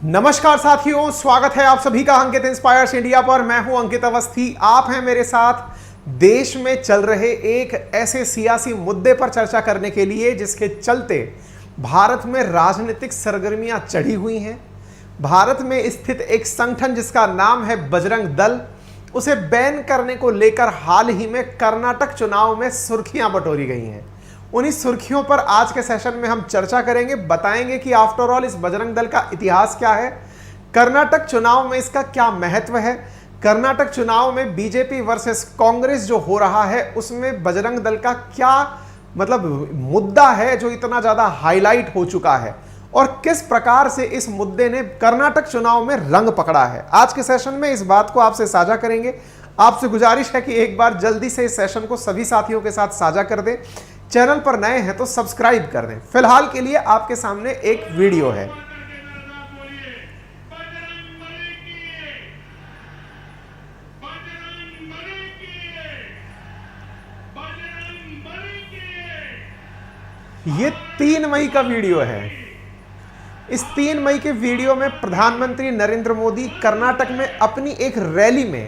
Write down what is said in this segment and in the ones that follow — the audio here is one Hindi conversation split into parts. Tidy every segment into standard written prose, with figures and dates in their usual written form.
नमस्कार साथियों, स्वागत है आप सभी का अंकित इंस्पायर्स इंडिया पर। मैं हूं अंकित अवस्थी। आप हैं मेरे साथ देश में चल रहे एक ऐसे सियासी मुद्दे पर चर्चा करने के लिए जिसके चलते भारत में राजनीतिक सरगर्मियां चढ़ी हुई हैं। भारत में स्थित एक संगठन जिसका नाम है बजरंग दल, उसे बैन करने को लेकर हाल ही में कर्नाटक चुनाव में सुर्खियां बटोरी गई हैं। उन्हीं सुर्खियों पर आज के सेशन में हम चर्चा करेंगे, बताएंगे कि आफ्टर ऑल इस बजरंग दल का इतिहास क्या है, कर्नाटक चुनाव में इसका क्या महत्व है, कर्नाटक चुनाव में बीजेपी वर्सेस कांग्रेस जो हो रहा है उसमें बजरंग दल का क्या मुद्दा है जो इतना ज्यादा हाईलाइट हो चुका है और किस प्रकार से इस मुद्दे ने कर्नाटक चुनाव में रंग पकड़ा है। आज के सेशन में इस बात को आपसे साझा करेंगे। आपसे गुजारिश है कि एक बार जल्दी से इस सेशन को सभी साथियों के साथ साझा कर दें। चैनल पर नए हैं तो सब्सक्राइब कर दें। फिलहाल के लिए आपके सामने एक वीडियो है। ये 3 मई का वीडियो है। इस 3 मई के वीडियो में प्रधानमंत्री नरेंद्र मोदी कर्नाटक में अपनी एक रैली में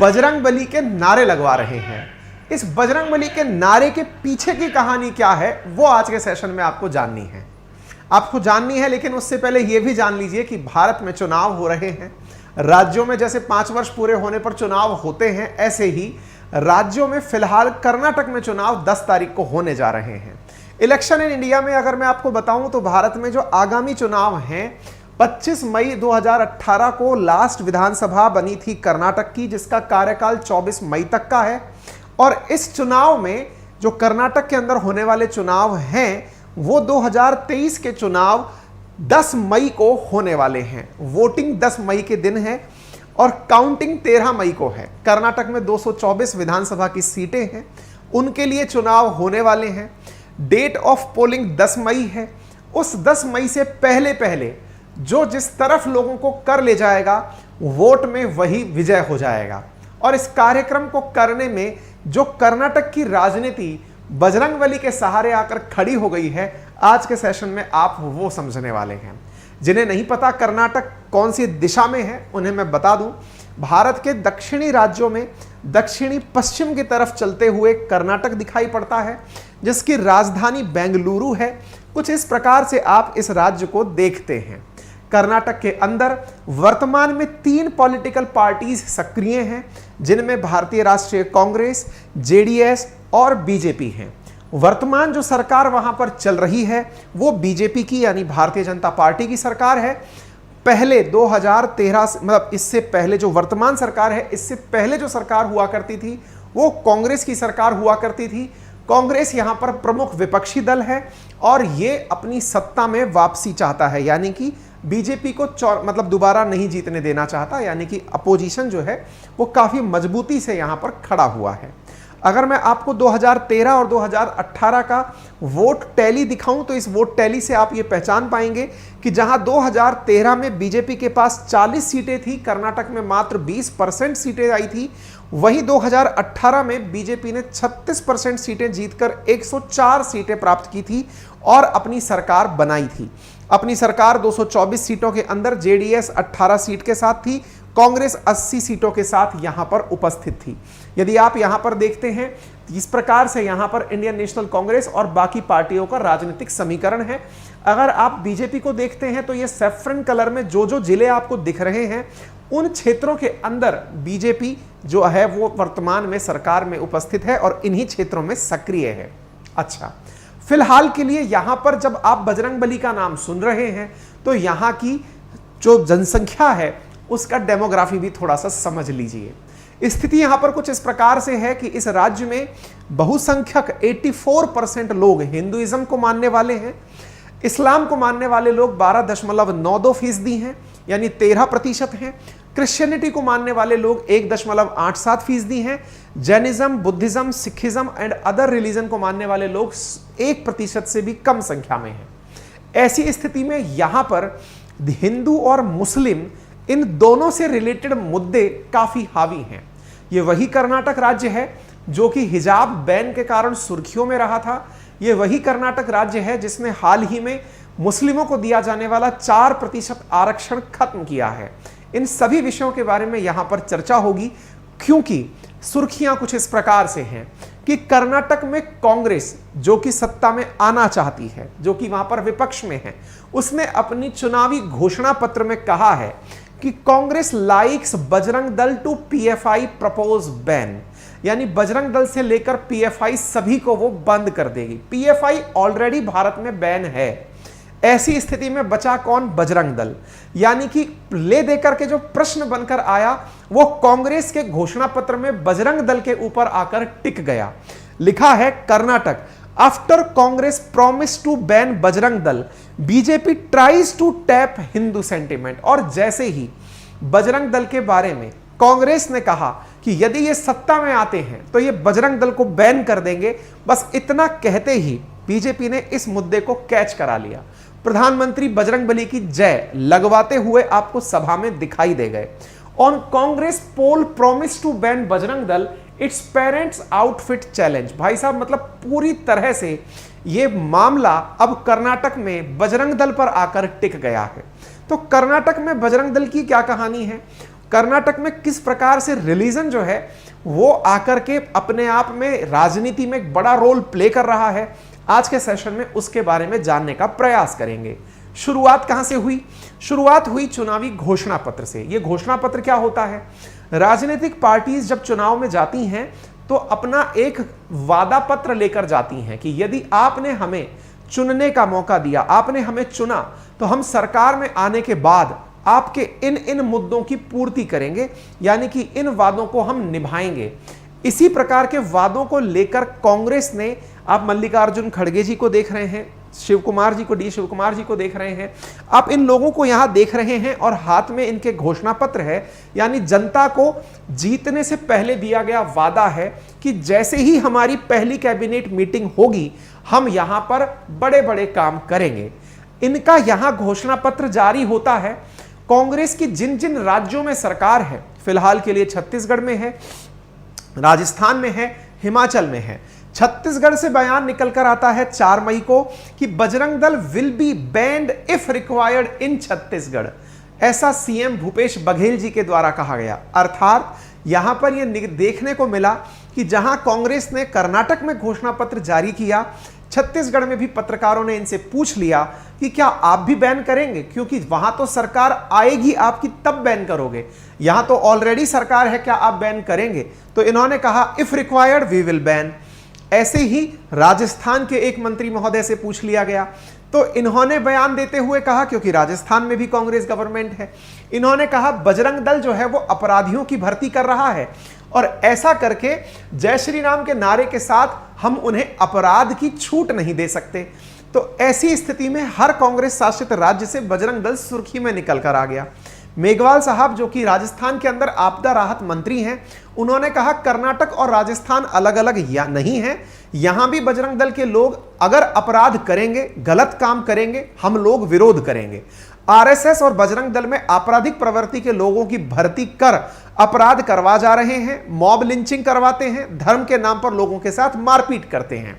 बजरंगबली के नारे लगवा रहे हैं। इस बजरंगबली के नारे के पीछे की कहानी क्या है वो आज के सेशन में आपको जाननी है। लेकिन उससे पहले यह भी जान लीजिए कि भारत में चुनाव हो रहे हैं। राज्यों में जैसे 5 वर्ष पूरे होने पर चुनाव होते हैं, ऐसे ही राज्यों में फिलहाल कर्नाटक में चुनाव 10 तारीख को होने जा रहे हैं। इलेक्शन इन इंडिया में अगर मैं आपको बताऊं तो भारत में जो आगामी चुनाव हैं, 25 मई 2018 को लास्ट विधानसभा बनी थी कर्नाटक की, जिसका कार्यकाल 24 मई तक का है। और इस चुनाव में जो कर्नाटक के अंदर होने वाले चुनाव हैं वो 2023 के चुनाव 10 मई को होने वाले हैं। वोटिंग 10 मई के दिन है और काउंटिंग 13 मई को है। कर्नाटक में 224 विधानसभा की सीटें हैं, उनके लिए चुनाव होने वाले हैं। डेट ऑफ पोलिंग 10 मई है। उस 10 मई से पहले पहले जो जिस तरफ लोगों को कर ले जाएगा वोट में वही विजय हो जाएगा। और इस कार्यक्रम को करने में जो कर्नाटक की राजनीति बजरंगबली के सहारे आकर खड़ी हो गई है, आज के सेशन में आप वो समझने वाले हैं। जिन्हें नहीं पता कर्नाटक कौन सी दिशा में है, उन्हें मैं बता दूं, भारत के दक्षिणी राज्यों में दक्षिणी पश्चिम की तरफ चलते हुए कर्नाटक दिखाई पड़ता है, जिसकी राजधानी बेंगलुरु है। कुछ इस प्रकार से आप इस राज्य को देखते हैं। कर्नाटक के अंदर वर्तमान में 3 पॉलिटिकल पार्टीज सक्रिय हैं, जिनमें भारतीय राष्ट्रीय कांग्रेस, जेडीएस और बीजेपी हैं। वर्तमान जो सरकार वहां पर चल रही है वो बीजेपी की यानी भारतीय जनता पार्टी की सरकार है। पहले 2013 इससे पहले जो वर्तमान सरकार है, इससे पहले जो सरकार हुआ करती थी वो कांग्रेस की सरकार हुआ करती थी। कांग्रेस यहां पर प्रमुख विपक्षी दल है और ये अपनी सत्ता में वापसी चाहता है, यानी कि बीजेपी को दोबारा नहीं जीतने देना चाहता, यानी कि अपोजिशन जो है वो काफी मजबूती से यहां पर खड़ा हुआ है। अगर मैं आपको 2013 और 2018 का वोट टैली दिखाऊं तो इस वोट टैली से आप ये पहचान पाएंगे कि जहां 2013 में बीजेपी के पास 40 सीटें थी, कर्नाटक में मात्र 20% सीटें आई थी, वहीं 2018 में बीजेपी ने 36% सीटें जीतकर 104 सीटें प्राप्त की थी और अपनी सरकार बनाई थी। अपनी सरकार 224 सीटों के अंदर जेडीएस 18 सीट के साथ थी, कांग्रेस 80 सीटों के साथ यहां पर उपस्थित थी। यदि आप यहां पर देखते हैं इस प्रकार से यहां पर इंडियन नेशनल कांग्रेस और बाकी पार्टियों का राजनीतिक समीकरण है। अगर आप बीजेपी को देखते हैं तो ये सैफ्रन कलर में जो जिले आपको दिख रहे हैं, उन क्षेत्रों के अंदर बीजेपी जो है वो वर्तमान में सरकार में उपस्थित है और इन्हीं क्षेत्रों में सक्रिय है। अच्छा, फिलहाल के लिए यहां पर जब आप बजरंगबली का नाम सुन रहे हैं तो यहां की जो जनसंख्या है उसका डेमोग्राफी भी थोड़ा सा समझ लीजिए। स्थिति यहां पर कुछ इस प्रकार से है कि इस राज्य में बहुसंख्यक 84% लोग हिंदुइज्म को मानने वाले हैं। इस्लाम को मानने वाले लोग 12.92% हैं, यानी 13% हैं। क्रिश्चियनिटी को मानने वाले लोग 1.87% हैं। Jainism, Buddhism, Sikhism and other religion को मानने वाले लोग 1% से भी कम संख्या में हैं। ऐसी स्थिति में यहां पर हिंदू और मुस्लिम इन दोनों से रिलेटेड मुद्दे काफी हावी हैं। ये वही कर्नाटक राज्य है जो कि हिजाब बैन के कारण सुर्खियों में रहा था। ये वही कर्नाटक राज्य है जिसने हाल ही में मुस्लिमों को दिया जाने वाला 4% आरक्षण खत्म किया है। इन सभी विषयों के बारे में यहां पर चर्चा होगी, क्योंकि सुर्खियां कुछ इस प्रकार से हैं कि कर्नाटक में कांग्रेस, जो कि सत्ता में आना चाहती है, जो कि वहां पर विपक्ष में है, उसने अपनी चुनावी घोषणा पत्र में कहा है कि Congress likes Bajrang Dal to PFI propose ban, यानी बजरंग दल से लेकर पीएफआई सभी को वो बंद कर देगी। पीएफआई ऑलरेडी भारत में बैन है। ऐसी स्थिति में बचा कौन? बजरंग दल। यानी कि ले देकर के जो प्रश्न बनकर आया वो कांग्रेस के घोषणा पत्र में बजरंग दल के ऊपर आकर टिक गया। लिखा है Karnataka, after Congress promise to ban Bajrang Dal, BJP tries to tap Hindu sentiment. और जैसे ही बजरंग दल के बारे में कांग्रेस ने कहा कि यदि ये सत्ता में आते हैं तो ये बजरंग दल को बैन कर देंगे, बस इतना कहते ही बीजेपी ने इस मुद्दे को कैच करा लिया। प्रधानमंत्री बजरंगबली की जय लगवाते हुए आपको सभा में दिखाई दे गए। On Congress poll promise to ban Bajrang Dal, its parents outfit challenge. भाई साहब, मतलब पूरी तरह से ये मामला अब कर्नाटक में बजरंग दल पर आकर टिक गया है। तो कर्नाटक में बजरंग दल की क्या कहानी है, कर्नाटक में किस प्रकार से रिलीजन जो है वो आकर के अपने आप में राजनीति में एक बड़ा रोल प्ले कर रहा है, आज के सेशन में उसके बारे में जानने का प्रयास करेंगे। शुरुआत कहां से हुई? शुरुआत हुई चुनावी घोषणा पत्र से। यह घोषणा पत्र क्या होता है? राजनीतिक पार्टीज जब चुनाव में जाती हैं तो अपना एक वादा पत्र लेकर जाती हैं कि यदि आपने हमें चुनने का मौका दिया, आपने हमें चुना, तो हम सरकार में आने के बाद आपके इन इन मुद्दों की पूर्ति करेंगे, यानी कि इन वादों को हम निभाएंगे। इसी प्रकार के वादों को लेकर कांग्रेस ने, आप मल्लिकार्जुन खड़गे जी को देख रहे हैं, शिव कुमार जी को, डी शिव कुमार जी को देख रहे हैं, आप इन लोगों को यहां देख रहे हैं और हाथ में इनके घोषणा पत्र है, यानी जनता को जीतने से पहले दिया गया वादा है कि जैसे ही हमारी पहली कैबिनेट मीटिंग होगी हम यहां पर बड़े बड़े काम करेंगे। इनका यहां घोषणा पत्र जारी होता है। कांग्रेस की जिन जिन राज्यों में सरकार है, फिलहाल के लिए छत्तीसगढ़ में है, राजस्थान में है, हिमाचल में है। छत्तीसगढ़ से बयान निकलकर आता है 4 मई को कि Bajrang Dal will be band if required in Chhattisgarh. ऐसा सीएम भूपेश बघेल जी के द्वारा कहा गया। अर्थात यहां पर यह देखने को मिला कि जहां कांग्रेस ने कर्नाटक में घोषणा पत्र जारी किया, छत्तीसगढ़ में भी पत्रकारों ने इनसे पूछ लिया कि क्या आप भी बैन करेंगे, क्योंकि वहां तो सरकार आएगी आपकी तब बैन करोगे, यहां तो ऑलरेडी सरकार है, क्या आप बैन करेंगे? तो इन्होंने कहा if required we will ban. ऐसे ही राजस्थान के एक मंत्री महोदय से पूछ लिया गया, तो इन्होंने बयान देते हुए कहा, क्योंकि राजस्थान में भी कांग्रेस गवर्नमेंट है, इन्होंने कहा बजरंग दल जो है वो अपराधियों की भर्ती कर रहा है और ऐसा करके जय श्री राम के नारे के साथ हम उन्हें अपराध की छूट नहीं दे सकते। तो ऐसी स्थिति में हर कांग्रेस शासित राज्य से बजरंग दल सुर्खी में निकल कर आ गया। मेघवाल साहब, जो कि राजस्थान के अंदर आपदा राहत मंत्री हैं, उन्होंने कहा कर्नाटक और राजस्थान अलग अलग या नहीं है, यहां भी बजरंग दल के लोग अगर अपराध करेंगे, गलत काम करेंगे, हम लोग विरोध करेंगे। आरएसएस और बजरंग दल में आपराधिक प्रवृत्ति के लोगों की भर्ती कर अपराध करवा जा रहे हैं, मॉब लिंचिंग करवाते हैं, धर्म के नाम पर लोगों के साथ मारपीट करते हैं।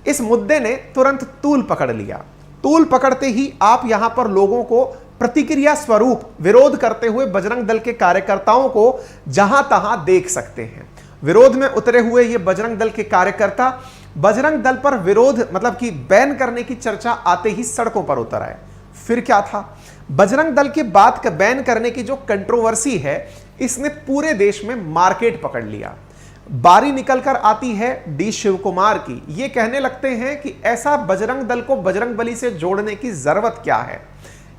इस मुद्दे ने तुरंत तूल पकड़ लिया। तूल पकड़ते ही आप यहां पर लोगों को प्रतिक्रिया स्वरूप विरोध करते हुए बजरंग दल के कार्यकर्ताओं को जहां तहां देख सकते हैं। विरोध में उतरे हुए ये बजरंग दल के कार्यकर्ता बजरंग दल पर विरोध, मतलब कि बैन करने की चर्चा आते ही सड़कों पर उतर आए। फिर क्या था? बजरंग दल की बात का बैन करने की जो कंट्रोवर्सी है, इसने पूरे देश में मार्केट पकड़ लिया। बारी निकलकर आती है डी शिव कुमार की। ये कहने लगते हैं कि ऐसा बजरंग दल को बजरंगबली से जोड़ने की जरूरत क्या है।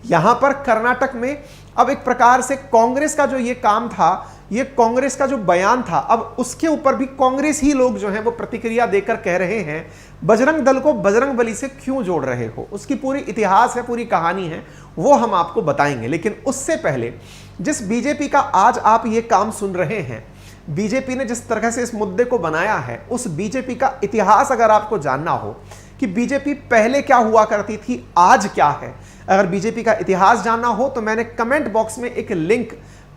यहां पर कर्नाटक में अब एक प्रकार से कांग्रेस का जो ये काम था, ये कांग्रेस का जो बयान था, अब उसके ऊपर भी कांग्रेस ही लोग जो हैं वो प्रतिक्रिया देकर कह रहे हैं बजरंग दल को बजरंगबली से क्यों जोड़ रहे हो। उसकी पूरी इतिहास है, पूरी कहानी है, वो हम आपको बताएंगे। लेकिन उससे पहले जिस बीजेपी का आज आप ये काम सुन रहे हैं, बीजेपी ने जिस तरह से इस मुद्दे को बनाया है, उस बीजेपी का इतिहास अगर आपको जानना हो कि बीजेपी पहले क्या हुआ करती थी, आज क्या है, अगर बीजेपी का इतिहास जानना हो तो मैंने कमेंट बॉक्स में एक लिंक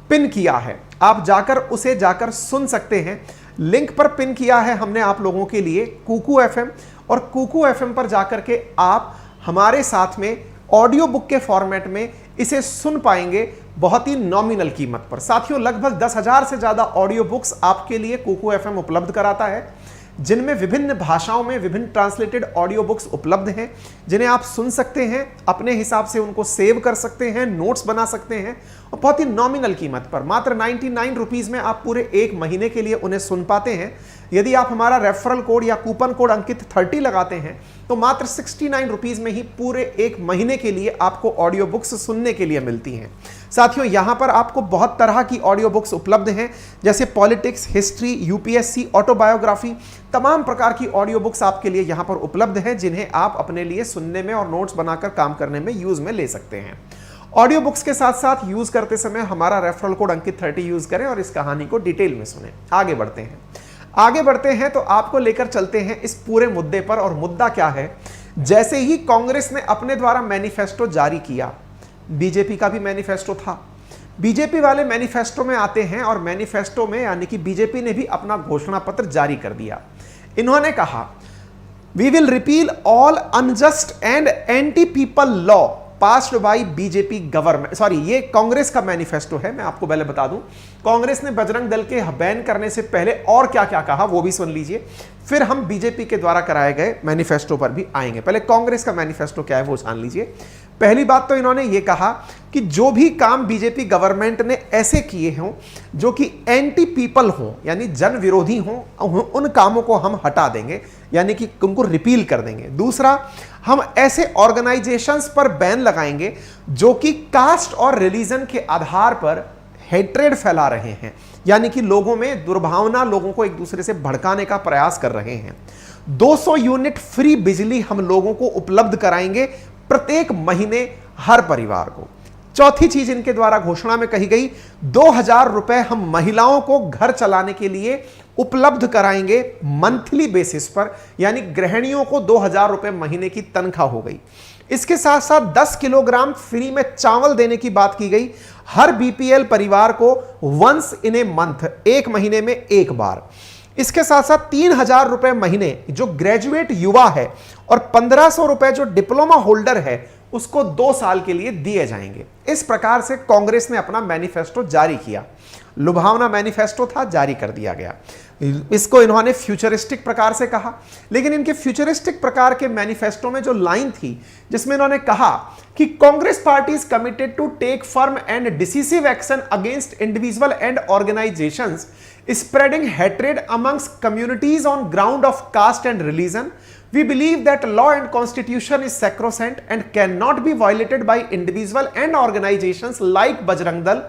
पिन किया है, आप जाकर उसे सुन सकते हैं। लिंक पर पिन किया है हमने आप लोगों के लिए कुकू एफएम और कुकू एफएम पर जाकर के आप हमारे साथ में ऑडियो बुक के फॉर्मेट में इसे सुन पाएंगे बहुत ही नॉमिनल कीमत पर। साथियों, लगभग 10,000 से ज्यादा ऑडियो बुक्स आपके लिए कुकू एफएम उपलब्ध कराता है, जिनमें विभिन्न भाषाओं में विभिन्न ट्रांसलेटेड ऑडियो बुक्स उपलब्ध हैं, जिन्हें आप सुन सकते हैं, अपने हिसाब से उनको सेव कर सकते हैं, नोट्स बना सकते हैं और बहुत ही नॉमिनल कीमत पर मात्र 99 रुपीज में आप पूरे एक महीने के लिए उन्हें सुन पाते हैं। यदि आप हमारा रेफरल कोड या कूपन कोड अंकित 30 लगाते हैं तो मात्र 69 रुपीज में ही पूरे एक महीने के लिए आपको ऑडियो बुक्स सुनने के लिए मिलती हैं। साथियों, यहां पर आपको बहुत तरह की ऑडियो बुक्स उपलब्ध हैं, जैसे पॉलिटिक्स, हिस्ट्री, यूपीएससी, ऑटोबायोग्राफी, तमाम प्रकार की ऑडियो बुक्स आपके लिए यहां पर उपलब्ध हैं, जिन्हें आप अपने लिए सुनने में और नोट्स बनाकर काम करने में यूज में ले सकते हैं। ऑडियो बुक्स के साथ साथ यूज करते समय हमारा रेफरल कोड अंकित 30 यूज करें और इस कहानी को डिटेल में सुनें। आगे बढ़ते हैं तो आपको लेकर चलते हैं इस पूरे मुद्दे पर। और मुद्दा क्या है, जैसे ही कांग्रेस ने अपने द्वारा मैनिफेस्टो जारी किया, बीजेपी का भी मैनिफेस्टो था, बीजेपी वाले मैनिफेस्टो में आते हैं और मैनिफेस्टो में यानी कि बीजेपी ने भी अपना घोषणा पत्र जारी कर दिया। इन्होंने कहा, we will repeal all unjust and anti people law passed by BJP government. Sorry, ये कांग्रेस का मैनिफेस्टो है। मैं आपको पहले बता दूं, कांग्रेस ने बजरंग दल के बैन करने से पहले और क्या क्या कहा वो भी सुन लीजिए, फिर हम बीजेपी के द्वारा कराए गए मैनिफेस्टो पर भी आएंगे। पहले कांग्रेस का मैनिफेस्टो क्या है वो जान लीजिए। पहली बात तो इन्होंने ये कहा कि जो भी काम बीजेपी गवर्नमेंट ने ऐसे किए हों जो कि एंटी पीपल हों, यानी जन विरोधी हों, उन कामों को हम हटा देंगे, यानी कि उनको रिपील कर देंगे। दूसरा, हम ऐसे ऑर्गेनाइजेशंस पर बैन लगाएंगे जो कि कास्ट और रिलीजन के आधार पर हेट्रेड फैला रहे हैं, यानी कि लोगों में दुर्भावना, लोगों को एक दूसरे से भड़काने का प्रयास कर रहे हैं। 200 यूनिट फ्री बिजली हम लोगों को उपलब्ध कराएंगे प्रत्येक महीने हर परिवार को। चौथी चीज इनके द्वारा घोषणा में कही गई, 2,000 रुपए हम महिलाओं को घर चलाने के लिए उपलब्ध कराएंगे मंथली बेसिस पर, यानी गृहिणियों को 2,000 रुपए महीने की तनख्वाह हो गई। इसके साथ साथ 10 किलोग्राम फ्री में चावल देने की बात की गई हर बीपीएल परिवार को वंस इन ए मंथ, एक महीने में एक बार। इसके साथ साथ 3,000 रुपए महीने जो ग्रेजुएट युवा है और 1,500 रुपए जो डिप्लोमा होल्डर है उसको 2 साल के लिए दिए जाएंगे। इस प्रकार से कांग्रेस ने अपना मैनिफेस्टो जारी किया। लुभावना मैनिफेस्टो था, जारी कर दिया गया। इसको इन्होंने फ्यूचरिस्टिक प्रकार से कहा, लेकिन इनके फ्यूचरिस्टिक प्रकार के मैनिफेस्टो में जो लाइन थी जिसमें इन्होंने कहा कि Congress party is committed to take firm and decisive action against individual and organisations spreading hatred amongst communities on ground of caste and religion. We believe that law and constitution is sacrosanct and cannot be violated by individual and organizations like Bajrang Dal,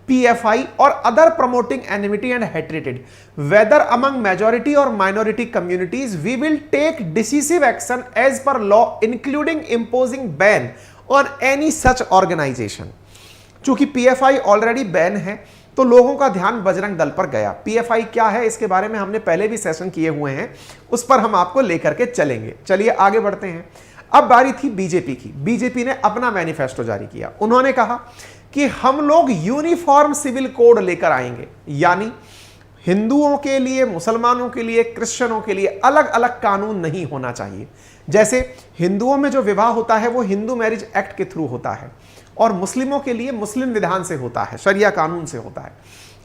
PFI or other promoting enmity and hatred. Whether among majority or minority communities, we will take decisive action as per law, including imposing ban on any such organization. चूंकि PFI ऑलरेडी बैन है तो लोगों का ध्यान बजरंग दल पर गया। PFI क्या है इसके बारे में हमने पहले भी सेशन किए हुए हैं, उस पर हम आपको लेकर के चलेंगे। चलिए आगे बढ़ते हैं। अब बारी थी बीजेपी की। बीजेपी ने अपना मैनिफेस्टो जारी किया। उन्होंने कहा कि हम लोग यूनिफॉर्म सिविल कोड लेकर आएंगे, यानी हिंदुओं के लिए, मुसलमानों के लिए, क्रिश्चियनों के लिए अलग अलग कानून नहीं होना चाहिए। जैसे हिंदुओं में जो विवाह होता है वो हिंदू मैरिज एक्ट के थ्रू होता है और मुस्लिमों के लिए मुस्लिम विधान से होता है, शरिया कानून से होता है।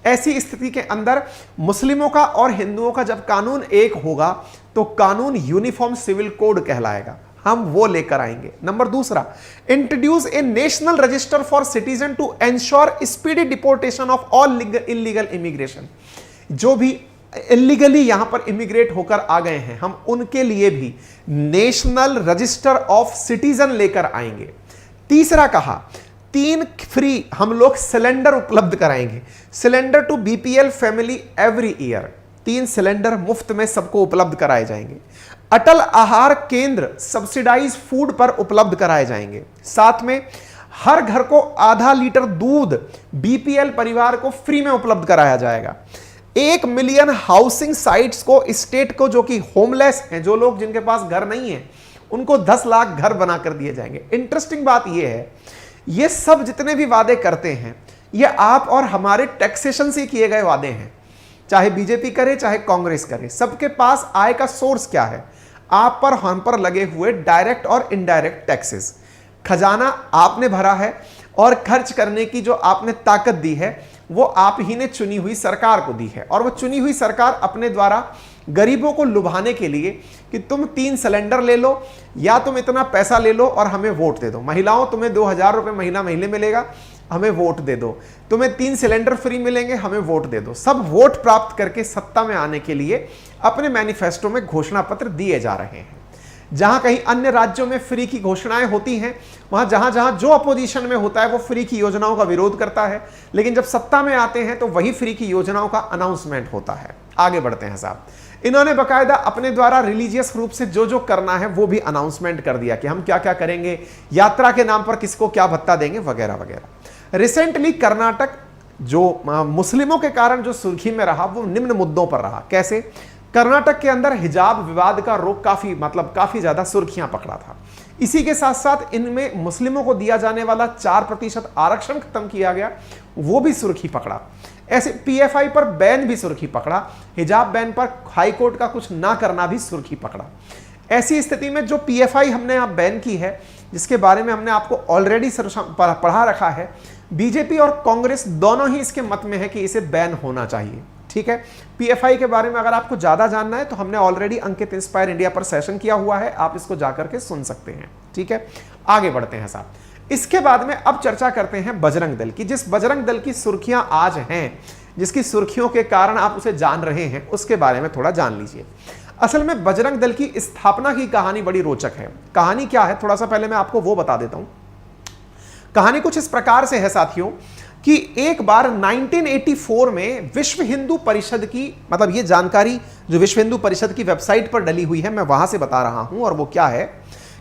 ऐसी स्थिति के अंदर मुस्लिमों का और हिंदुओं का जब कानून एक होगा तो कानून यूनिफॉर्म सिविल कोड कहलाएगा, हम वो लेकर आएंगे। नंबर दूसरा, introduce a national register for citizen to ensure speedy deportation of all illegal immigration. जो भी इलीगली यहां पर इमिग्रेट होकर आ गए हैं, हम उनके लिए भी नेशनल रजिस्टर ऑफ सिटीजन लेकर आएंगे। तीसरा कहा, 3 फ्री हम लोग सिलेंडर उपलब्ध कराएंगे, cylinder to BPL family every year. 3 cylinder मुफ्त में सबको उपलब्ध कराए जाएंगे। अटल आहार केंद्र सब्सिडाइज फूड पर उपलब्ध कराए जाएंगे। साथ में हर घर को आधा लीटर दूध बीपीएल परिवार को फ्री में उपलब्ध कराया जाएगा। 1 मिलियन हाउसिंग साइट्स को स्टेट को, जो कि होमलेस हैं, जो लोग जिनके पास घर नहीं है, उनको 10 लाख घर बनाकर दिए जाएंगे। इंटरेस्टिंग बात यह है, ये सब जितने भी वादे करते हैं ये आप और हमारे टैक्सेशन से किए गए वादे हैं। चाहे बीजेपी करे चाहे कांग्रेस करे, सबके पास आय का सोर्स क्या है? आप पर हम पर लगे हुए डायरेक्ट और इनडायरेक्ट टैक्सेस। खजाना आपने भरा है और खर्च करने की जो आपने ताकत दी है वो आप ही ने चुनी हुई सरकार को दी है, और वो चुनी हुई सरकार अपने द्वारा गरीबों को लुभाने के लिए कि तुम 3 सिलेंडर ले लो या तुम इतना पैसा ले लो और हमें वोट दे दो। महिलाओं, तुम्हें 2000 रुपये महीने मिलेगा, हमें वोट दे दो। तुम्हें 3 सिलेंडर फ्री मिलेंगे, हमें वोट दे दो। सब वोट प्राप्त करके सत्ता में आने के लिए अपने मैनिफेस्टो में घोषणा पत्र दिए जा रहे हैं। जहां कहीं अन्य राज्यों में फ्री की घोषणाएं होती हैं, वहां जहां जहां जो अपोजिशन में होता है वो फ्री की योजनाओं का विरोध करता है, लेकिन जब सत्ता में आते हैं तो वही फ्री की योजनाओं का अनाउंसमेंट होता है। आगे बढ़ते हैं साहब। इन्होंने बकायदा अपने द्वारा रिलीजियस रूप से जो जो करना है वो भी अनाउंसमेंट कर दिया कि हम क्या क्या करेंगे, यात्रा के नाम पर किसको क्या भत्ता देंगे, वगैरह वगैरह। रिसेंटली कर्नाटक जो मुस्लिमों के कारण जो सुर्खी में रहा वो निम्न मुद्दों पर रहा। कैसे? कर्नाटक के अंदर हिजाब विवाद का रुख काफी ज्यादा सुर्खियां पकड़ा था। इसी के साथ साथ इनमें मुस्लिमों को दिया जाने वाला 4% आरक्षण खत्म किया गया, वो भी सुर्खी पकड़ा। ऐसे पीएफआई पर बैन भी सुर्खी पकड़ा, हिजाब बैन पर हाईकोर्ट का कुछ ना करना भी सुर्खी पकड़ा। ऐसी स्थिति में जो पीएफआई हमने आप बैन की है, जिसके बारे में हमने आपको ऑलरेडी पढ़ा रखा है, बीजेपी और कांग्रेस दोनों ही इसके मत में है कि इसे बैन होना चाहिए। ठीक है, पीएफआई के बारे में अगर आपको ज्यादा जानना है तो हमने ऑलरेडी अंकित इंस्पायर इंडिया पर सेशन किया हुआ है, आप इसको जाकर के सुन सकते हैं। ठीक है, आगे बढ़ते हैं साहब। इसके बाद में अब चर्चा करते हैं बजरंग दल की। जिस बजरंग दल की सुर्खियां आज हैं, जिसकी सुर्खियों के कारण आप उसे जान रहे हैं, उसके बारे में थोड़ा जान लीजिए। असल में बजरंग दल की स्थापना की कहानी बड़ी रोचक है। कहानी क्या है, थोड़ा सा पहले मैं आपको वो बता देता हूं। कहानी कुछ इस प्रकार से है साथियों कि एक बार 1984 में विश्व हिंदू परिषद की, मतलब ये जानकारी जो विश्व हिंदू परिषद की वेबसाइट पर डली हुई है, मैं वहां से बता रहा हूं, और वो क्या है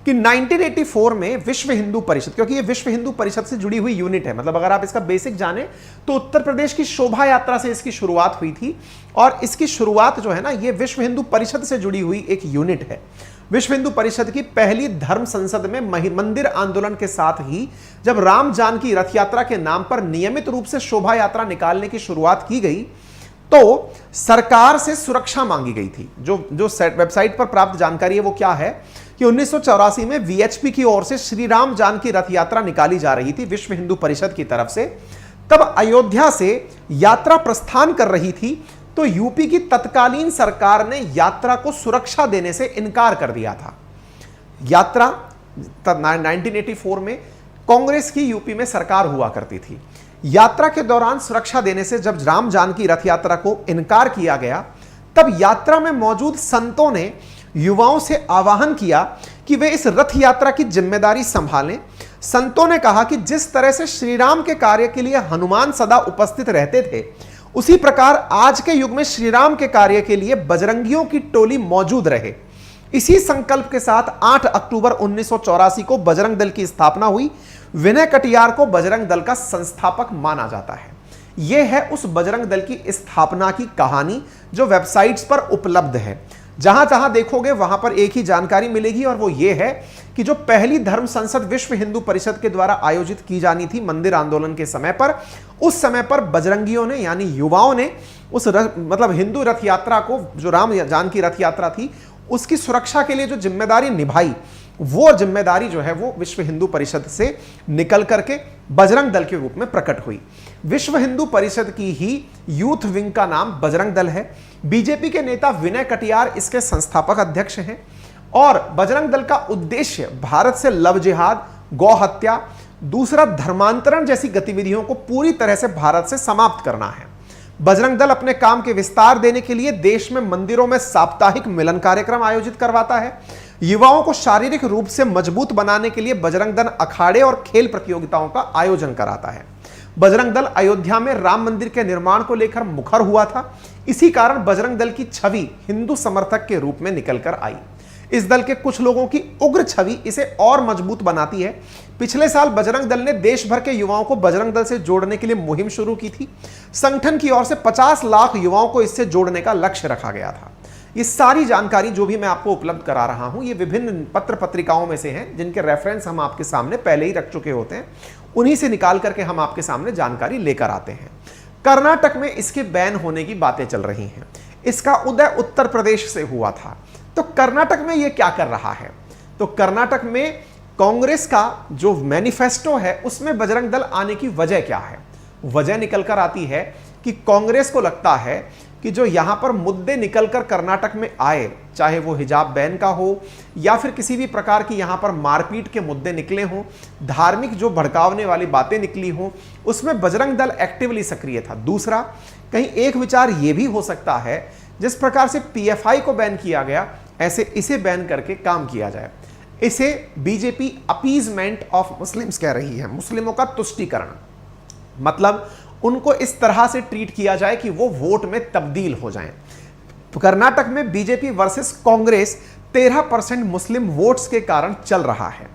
कि 1984 में विश्व हिंदू परिषद, क्योंकि ये विश्व हिंदू परिषद से जुड़ी हुई यूनिट है, मतलब अगर आप इसका बेसिक जाने तो उत्तर प्रदेश की शोभा यात्रा से इसकी शुरुआत हुई थी, और इसकी शुरुआत जो है ना, ये विश्व हिंदू परिषद से जुड़ी हुई एक यूनिट है। विश्व हिंदू परिषद की पहली धर्म संसद में मंदिर आंदोलन के साथ ही जब राम जानकी रथ यात्रा के नाम पर नियमित रूप से शोभा यात्रा निकालने की शुरुआत की गई, तो सरकार से सुरक्षा मांगी गई थी। जो वेबसाइट पर प्राप्त जानकारी है वो क्या है कि 1984 में वीएचपी की ओर से श्री राम जानकी रथ यात्रा निकाली जा रही थी विश्व हिंदू परिषद की तरफ से। तब अयोध्या से यात्रा प्रस्थान कर रही थी, तो यूपी की तत्कालीन सरकार ने यात्रा को सुरक्षा देने से इनकार कर दिया था। यात्रा 1984 में कांग्रेस की यूपी में सरकार हुआ करती थी। यात्रा के दौरान सुरक्षा देने से जब राम जानकी रथ यात्रा को इनकार किया गया, तब यात्रा में मौजूद संतों ने युवाओं से आह्वान किया कि वे इस रथ यात्रा की जिम्मेदारी संभालें। संतों ने कहा कि जिस तरह से श्री राम के कार्य के लिए हनुमान सदा उपस्थित रहते थे, उसी प्रकार आज के युग में श्री राम के कार्य के लिए बजरंगियों की टोली मौजूद रहे। इसी संकल्प के साथ 8 अक्टूबर 1984 को बजरंग दल की स्थापना हुई। विनय कटियार को बजरंग दल का संस्थापक माना जाता है। यह है उस बजरंग दल की स्थापना की कहानी जो वेबसाइट्स पर उपलब्ध है। जहां जहां देखोगे वहां पर एक ही जानकारी मिलेगी, और वो ये है कि जो पहली धर्म संसद विश्व हिंदू परिषद के द्वारा आयोजित की जानी थी मंदिर आंदोलन के समय पर, उस समय पर बजरंगियों ने यानी युवाओं ने उस मतलब हिंदू रथ यात्रा को, जो राम जानकी रथ यात्रा थी, उसकी सुरक्षा के लिए जो जिम्मेदारी निभाई, वो जिम्मेदारी जो है वो विश्व हिंदू परिषद से निकल करके बजरंग दल के रूप में प्रकट हुई। विश्व हिंदू परिषद की ही यूथ विंग का नाम बजरंग दल है। बीजेपी के नेता विनय कटियार इसके संस्थापक अध्यक्ष हैं, और बजरंग दल का उद्देश्य भारत से लव जिहाद, गौ हत्या, दूसरा धर्मांतरण जैसी गतिविधियों को पूरी तरह से भारत से समाप्त करना है। बजरंग दल अपने काम के विस्तार देने के लिए देश में मंदिरों में साप्ताहिक मिलन कार्यक्रम आयोजित करवाता है। युवाओं को शारीरिक रूप से मजबूत बनाने के लिए बजरंग दल अखाड़े और खेल प्रतियोगिताओं का आयोजन कराता है। बजरंग दल अयोध्या में राम मंदिर के निर्माण को लेकर मुखर हुआ था। इसी कारण बजरंग दल की छवि हिंदू समर्थक के रूप में निकलकर आई। इस दल के कुछ लोगों की उग्र छवि इसे और मजबूत बनाती है। पिछले साल बजरंग दल ने देश भर के युवाओं को बजरंग दल से जोड़ने के लिए मुहिम शुरू की थी। संगठन की ओर से 50 लाख युवाओं को इससे जोड़ने का लक्ष्य रखा गया था। ये सारी जानकारी जो भी मैं आपको उपलब्ध करा रहा हूं, ये विभिन्न पत्र पत्रिकाओं में से हैं, जिनके रेफरेंस हम आपके सामने पहले ही रख चुके होते हैं। उन्हीं से निकाल करके हम आपके सामने जानकारी लेकर आते हैं। कर्नाटक में इसके बैन होने की बातें चल रही हैं। इसका उदय उत्तर प्रदेश से हुआ था। तो कर्नाटक में ये क्या कर रहा है? तो कर्नाटक में कांग्रेस का जो मैनिफेस्टो है उसमें बजरंग दल आने की वजह क्या है? वजह निकल कर आती है कि कांग्रेस को लगता है कि जो यहां पर मुद्दे निकलकर कर्नाटक में आए, चाहे वो हिजाब बैन का हो या फिर किसी भी प्रकार की यहां पर मारपीट के मुद्दे निकले हों, धार्मिक जो भड़कावने वाली बातें निकली हों, उसमें बजरंग दल एक्टिवली सक्रिय था। दूसरा, कहीं एक विचार यह भी हो सकता है जिस प्रकार से पीएफआई को बैन किया गया, ऐसे इसे बैन करके काम किया जाए। इसे बीजेपी अपीजमेंट ऑफ मुस्लिम्स कह रही है, मुस्लिमों का तुष्टीकरण, मतलब उनको इस तरह से ट्रीट किया जाए कि वो वोट में तब्दील हो जाएं। तो कर्नाटक में बीजेपी वर्सेस कांग्रेस 13% मुस्लिम वोट्स के कारण चल रहा है।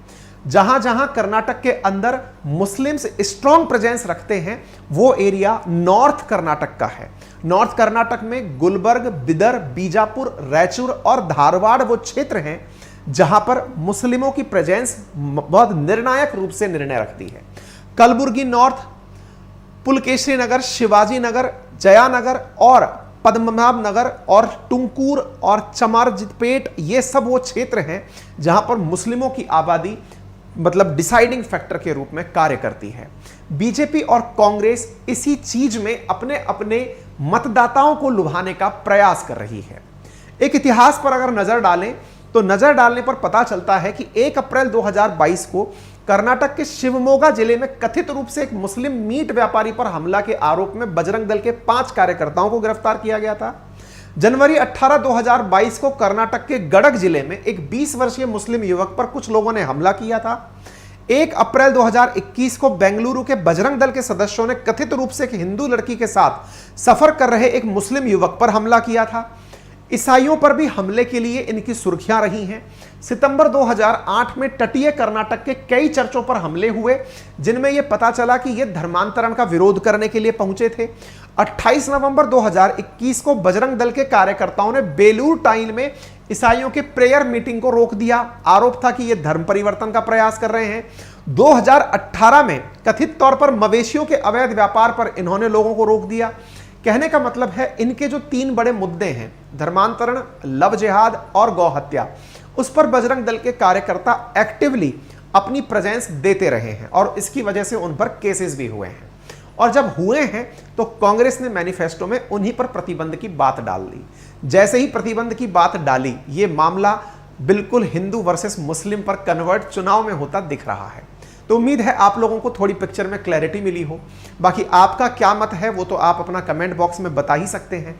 जहां जहां कर्नाटक के अंदर मुस्लिम्स स्ट्रॉन्ग प्रेजेंस रखते हैं वो एरिया नॉर्थ कर्नाटक का है। नॉर्थ कर्नाटक में गुलबर्ग, बिदर, बीजापुर, रायचूर और धारवाड़ वो क्षेत्र हैं जहां पर मुस्लिमों की प्रेजेंस बहुत निर्णायक रूप से निर्णय रखती है। कलबुर्गी नॉर्थ, पुलकेशी नगर, शिवाजी नगर, जयानगर और पद्मनाभ नगर और टुंकूर और चमारजितपेट, ये सब वो क्षेत्र हैं जहां पर मुस्लिमों की आबादी मतलब डिसाइडिंग फैक्टर के रूप में कार्य करती है। बीजेपी और कांग्रेस इसी चीज में अपने अपने मतदाताओं को लुभाने का प्रयास कर रही है। एक इतिहास पर अगर नजर डालें तो नजर डालने पर पता चलता है कि 1 अप्रैल 2022 को कर्नाटक के शिवमोगा जिले में कथित रूप से एक मुस्लिम मीट व्यापारी पर हमला के आरोप में बजरंग दल के 5 कार्यकर्ताओं को गिरफ्तार किया गया था। जनवरी 18, 2022 को कर्नाटक के गडक जिले में एक 20 वर्षीय मुस्लिम युवक पर कुछ लोगों ने हमला किया था। 1 अप्रैल 2021 को बेंगलुरु के बजरंग दल के सदस्यों ने कथित रूप से एक हिंदू लड़की के साथ सफर कर रहे एक मुस्लिम युवक पर हमला किया था। ईसाइयों पर भी हमले के लिए इनकी सुर्खियां रही हैं। सितंबर 2008 में तटीय कर्नाटक के कई चर्चों पर हमले हुए जिनमें यह पता चला कि यह धर्मांतरण का विरोध करने के लिए पहुंचे थे। 28 नवंबर 2021 को बजरंग दल के कार्यकर्ताओं ने बेलूर टाइन में ईसाइयों के प्रेयर मीटिंग को रोक दिया। आरोप था कि यह धर्म परिवर्तन का प्रयास कर रहे हैं। 2018 में कथित तौर पर मवेशियों के अवैध व्यापार पर इन्होंने लोगों को रोक दिया। कहने का मतलब है इनके जो 3 बड़े मुद्दे हैं, धर्मांतरण, लव जिहाद और गौ हत्या, उस पर बजरंग दल के कार्यकर्ता एक्टिवली अपनी प्रेजेंस देते रहे हैं और इसकी वजह से उन पर केसेस भी हुए हैं। और जब हुए हैं तो कांग्रेस ने मैनिफेस्टो में उन्हीं पर प्रतिबंध की बात डाल दी। जैसे ही प्रतिबंध की बात डाली, ये मामला बिल्कुल हिंदू वर्सेस मुस्लिम पर कन्वर्ट चुनाव में होता दिख रहा है। तो उम्मीद है आप लोगों को थोड़ी पिक्चर में क्लैरिटी मिली हो। बाकी आपका क्या मत है वो तो आप अपना कमेंट बॉक्स में बता ही सकते हैं।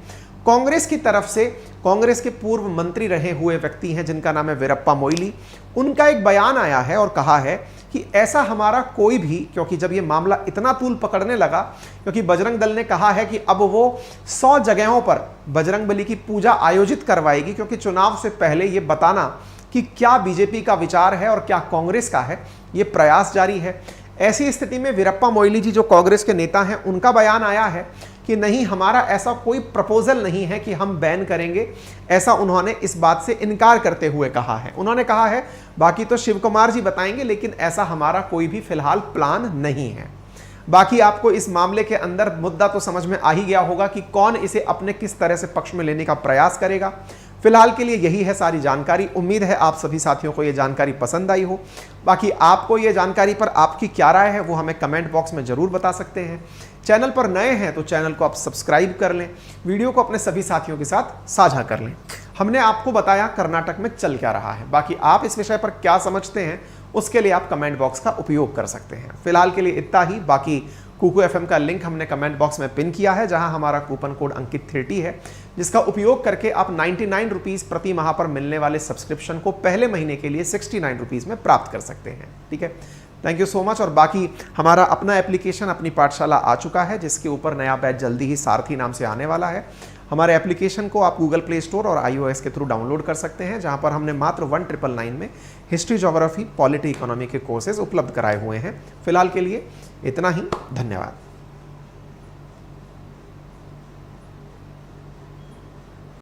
कांग्रेस की तरफ से कांग्रेस के पूर्व मंत्री रहे हुए व्यक्ति हैं जिनका नाम है वीरप्पा मोइली, उनका एक बयान आया है और कहा है कि ऐसा हमारा कोई भी, क्योंकि जब ये मामला इतना तूल पकड़ने लगा, क्योंकि बजरंग दल ने कहा है कि अब वो 100 जगहों पर बजरंगबली की पूजा आयोजित करवाएगी, क्योंकि चुनाव से पहले ये बताना कि क्या बीजेपी का विचार है और क्या कांग्रेस का है, ये प्रयास जारी है। ऐसी स्थिति में वीरप्पा मोइली जी जो कांग्रेस के नेता हैं, उनका बयान आया है कि नहीं, हमारा ऐसा कोई प्रपोजल नहीं है कि हम बैन करेंगे, ऐसा उन्होंने इस बात से इनकार करते हुए कहा है। उन्होंने कहा है बाकी तो शिव कुमार जी बताएंगे, लेकिन ऐसा हमारा कोई भी फिलहाल प्लान नहीं है। बाकी आपको इस मामले के अंदर मुद्दा तो समझ में आ ही गया होगा कि कौन इसे अपने किस तरह से पक्ष में लेने का प्रयास करेगा। फिलहाल के लिए यही है सारी जानकारी। उम्मीद है आप सभी साथियों को यह जानकारी पसंद आई हो। बाकी आपको यह जानकारी पर आपकी क्या राय है वो हमें कमेंट बॉक्स में जरूर बता सकते हैं। चैनल पर नए हैं तो चैनल को आप सब्सक्राइब कर लें, वीडियो को अपने सभी साथियों के साथ साझा कर लें। हमने आपको बताया कर्नाटक में चल क्या रहा है, बाकी आप इस विषय पर क्या समझते हैं उसके लिए आप कमेंट बॉक्स का उपयोग कर सकते हैं। फिलहाल के लिए इतना ही। बाकी कुकू एफएम का लिंक हमने कमेंट बॉक्स में पिन किया है, जहां हमारा कूपन कोड अंकित 30 है, जिसका उपयोग करके आप 99 रुपीज़ प्रति माह पर मिलने वाले सब्सक्रिप्शन को पहले महीने के लिए 69 रुपीज़ में प्राप्त कर सकते हैं। ठीक है, थैंक यू सो मच। और बाकी हमारा अपना एप्लीकेशन अपनी पाठशाला आ चुका है, जिसके ऊपर नया बैच जल्दी ही सारथी नाम से आने वाला है। हमारे एप्लीकेशन को आप गूगल प्ले स्टोर और iOS के थ्रू डाउनलोड कर सकते हैं, जहां पर हमने मात्र 1999 में हिस्ट्री, ज्योग्राफी, पॉलिटी, इकोनॉमी के कोर्सेज उपलब्ध कराए हुए हैं। फिलहाल के लिए इतना ही। धन्यवाद।